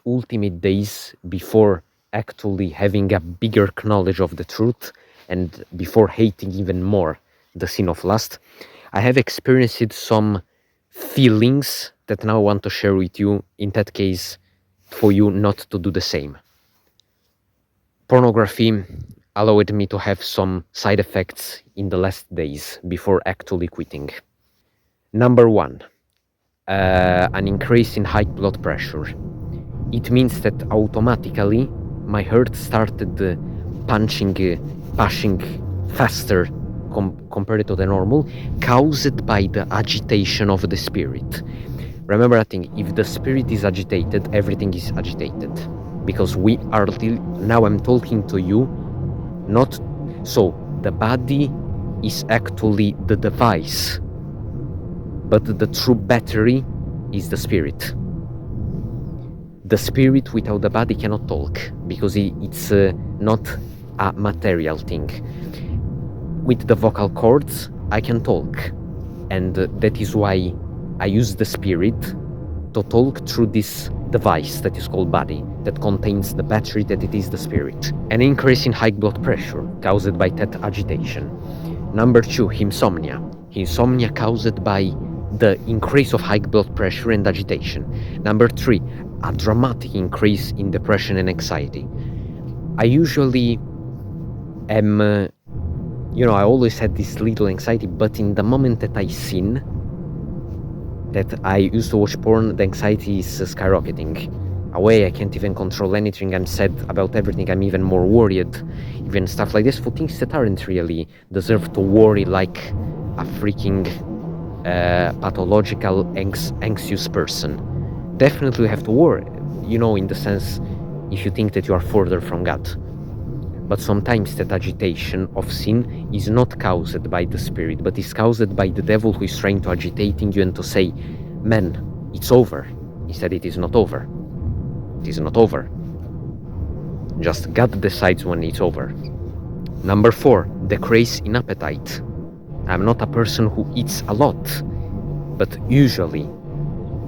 ultimate days before actually having a bigger knowledge of the truth and before hating even more the sin of lust, I have experienced some feelings that now I want to share with you, in that case, for you not to do the same. Pornography allowed me to have some side effects in the last days before actually quitting. Number one, an increase in high blood pressure. It means that automatically my heart started pushing faster compared to the normal, caused by the agitation of the spirit. Remember, I think if the spirit is agitated, everything is agitated. Because we are, now I'm talking to you, not, so the body is actually the device, but the true battery is the spirit. The spirit without the body cannot talk, because it's not a material thing. With the vocal cords, I can talk, and that is why I use the spirit to talk through this device that is called body, that contains the battery that it is the spirit. An increase in high blood pressure caused by that agitation. Number two, insomnia. Insomnia caused by the increase of high blood pressure and agitation. Number three, a dramatic increase in depression and anxiety. I usually am, I always had this little anxiety, but in the moment that I sin, that I used to watch porn, the anxiety is skyrocketing. Away, I can't even control anything. I'm sad about everything. I'm even more worried. Even stuff like this for things that aren't really deserve to worry, like a freaking pathological anxious person. Definitely have to worry, in the sense, if you think that you are further from God. But sometimes that agitation of sin is not caused by the spirit, but is caused by the devil, who is trying to agitating you and to say, man, it's over. Instead, it is not over. It is not over. Just God decides when it's over. Number four, decrease in appetite. I'm not a person who eats a lot, but usually,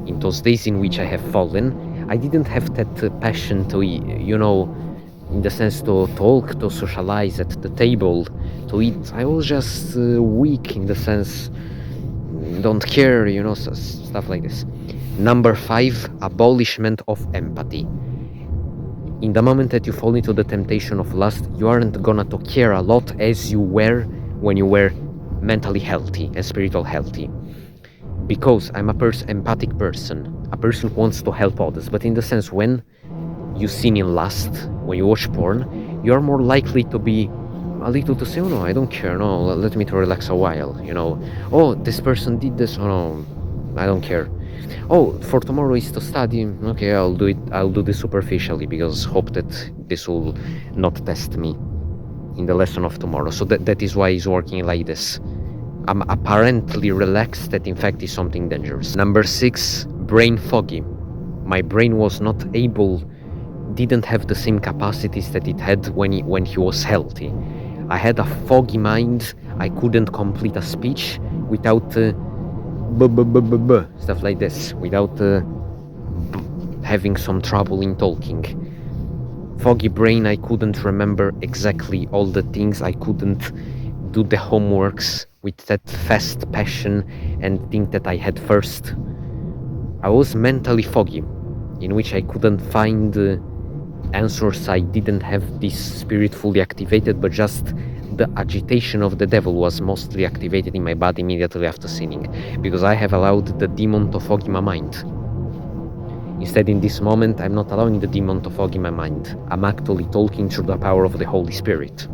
in those days in which I have fallen, I didn't have that passion to eat, in the sense to talk, to socialize at the table, to eat. I was just weak in the sense, don't care, stuff like this. Number five, abolishment of empathy. In the moment that you fall into the temptation of lust, you aren't gonna to care a lot as you were when you were mentally healthy and spiritual healthy. Because I'm a empathic person, a person who wants to help others, but in the sense, when you sin in lust, when you watch porn, you are more likely to be a little to say, oh no, I don't care, no, let me to relax a while, oh, this person did this, oh no, I don't care. Oh, for tomorrow is to study, okay, I'll do this superficially, because hope that this will not test me in the lesson of tomorrow. So that is why it's working like this. I'm apparently relaxed, that in fact is something dangerous. Number six, brain foggy. My brain was not able, didn't have the same capacities that it had when he was healthy. I had a foggy mind. I couldn't complete a speech without stuff like this, without having some trouble in talking. Foggy brain, I couldn't remember exactly all the things. I couldn't do the homeworks with that fast passion and think that I had first. I was mentally foggy, in which I couldn't find answers. I didn't have this spirit fully activated, but just the agitation of the devil was mostly activated in my body immediately after sinning, because I have allowed the demon to fog my mind. Instead, in this moment, I'm not allowing the demon to fog my mind. I'm actually talking through the power of the Holy Spirit.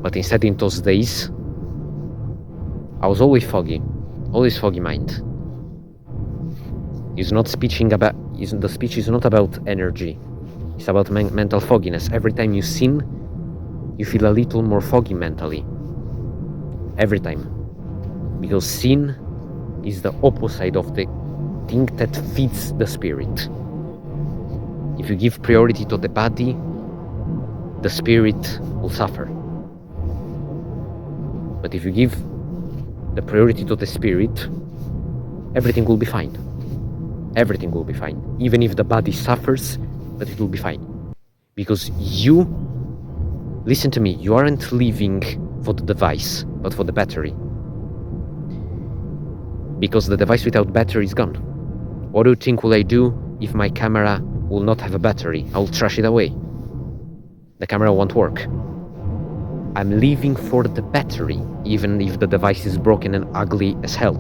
But instead, in those days, I was always foggy mind. It's not speeching about, the speech is not about energy. It's about mental fogginess. Every time you sin, you feel a little more foggy mentally. Every time. Because sin is the opposite of the thing that feeds the spirit. If you give priority to the body, the spirit will suffer. But if you give the priority to the spirit, everything will be fine. Everything will be fine. Even if the body suffers, but it will be fine. Because you, listen to me, you aren't living for the device, but for the battery. Because the device without battery is gone. What do you think will I do if my camera will not have a battery? I will trash it away. The camera won't work. I'm living for the battery, even if the device is broken and ugly as hell.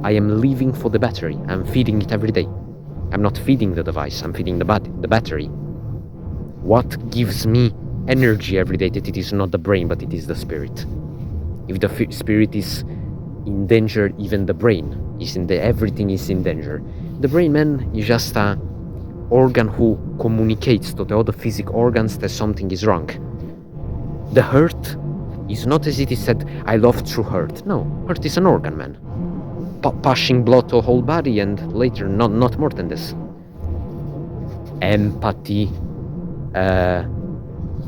I am living for the battery. I'm feeding it every day. I'm not feeding the device, I'm feeding the battery. What gives me energy every day? That it is not the brain, but it is the spirit. If the spirit is in danger, even the brain is everything is in danger. The brain, man, is just a organ who communicates to the other physical organs that something is wrong. The heart is not, as it is said, I love through heart. No, heart is an organ, man. Pushing blood to the whole body, and later not more than this. Empathy,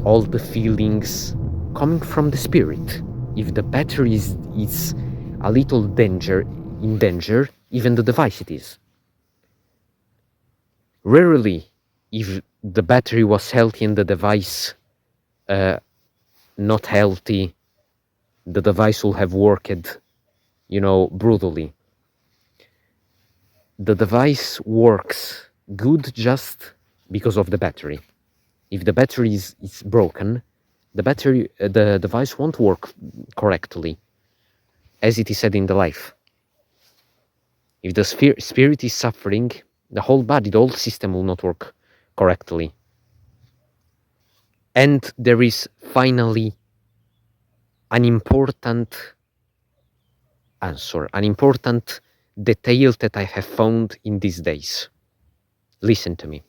all the feelings coming from the spirit. If the battery is a little in danger, even the device it is. Rarely, if the battery was healthy and the device not healthy, the device will have worked, brutally. The device works good just because of the battery. If the battery is broken, the device won't work correctly, as it is said in the life. If the spirit is suffering, the whole body, the whole system will not work correctly. And there is finally an important answer, an important detail that I have found in these days. Listen to me.